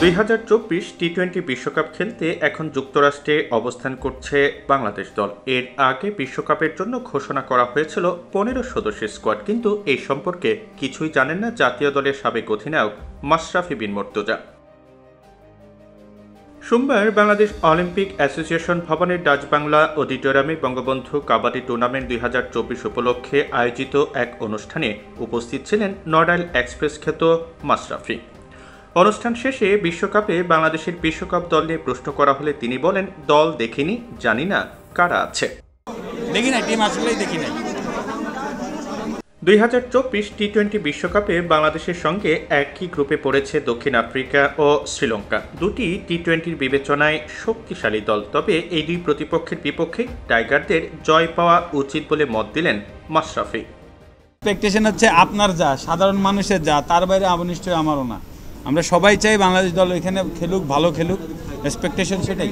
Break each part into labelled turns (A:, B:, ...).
A: 2024 টি-20 বিশ্বকাপ খেলতে এখন যুক্তরাষ্ট্রে অবস্থান করছে বাংলাদেশ দল। এর আগে বিশ্বকাপের জন্য ঘোষণা করা হয়েছিল 15 সদস্যের স্কোয়াড, কিন্তু এই সম্পর্কে কিছুই জানেন না জাতীয় দলের সাবেক অধিনায়ক মাশরাফি বিন মুর্তজা। সোমবার বাংলাদেশ অলিম্পিক অ্যাসোসিয়েশন ভবনের ডাচ বাংলা অডিটোরিয়ামে বঙ্গবন্ধু কাবাডি টুর্নামেন্ট 2024 উপলক্ষে আয়োজিত এক অনুষ্ঠানে উপস্থিত ছিলেন নর্ডাইল এক্সপ্রেস খ্যাত মাশরাফি। অনুষ্ঠান শেষে বিশ্বকাপে বাংলাদেশের বিশ্বকাপ দল নিয়ে প্রশ্ন করা হলে তিনি বলেন, দল দেখিনি, জানি না কারা আছে। 2024 টি-20 বিশ্বকাপে বাংলাদেশের সঙ্গে একই গ্রুপে পড়েছে দক্ষিণ আফ্রিকা ও শ্রীলঙ্কা। দুটি টি-20 বিবেচনায় শক্তিশালী দল, তবে এই দুই প্রতিপক্ষের বিপক্ষে টাইগারদের জয় পাওয়া উচিত বলে মত দিলেন মাশরাফি।
B: এক্সপেকটেশন হচ্ছে আপনার যা, সাধারণ মানুষের যা, তার বাইরে নিশ্চয়ই আমারও না। আমরা সবাই চাই বাংলাদেশ দল এখানে খেলুক, ভালো খেলুক, এক্সপেকটেশন সেটাই।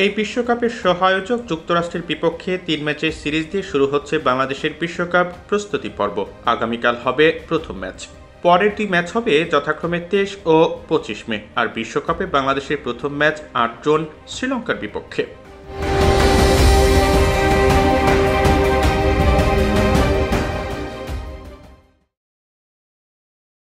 A: এই বিশ্বকাপের সহায়োজক যুক্তরাষ্ট্রের বিপক্ষে 3 ম্যাচের সিরিজ দিয়ে শুরু হচ্ছে বাংলাদেশের বিশ্বকাপ প্রস্তুতি পর্ব। আগামীকাল হবে প্রথম ম্যাচ, পরের 2 ম্যাচ হবে যথাক্রমে 23 ও 25 মে। আর বিশ্বকাপে বাংলাদেশের প্রথম ম্যাচ 8 জুন শ্রীলঙ্কার বিপক্ষে।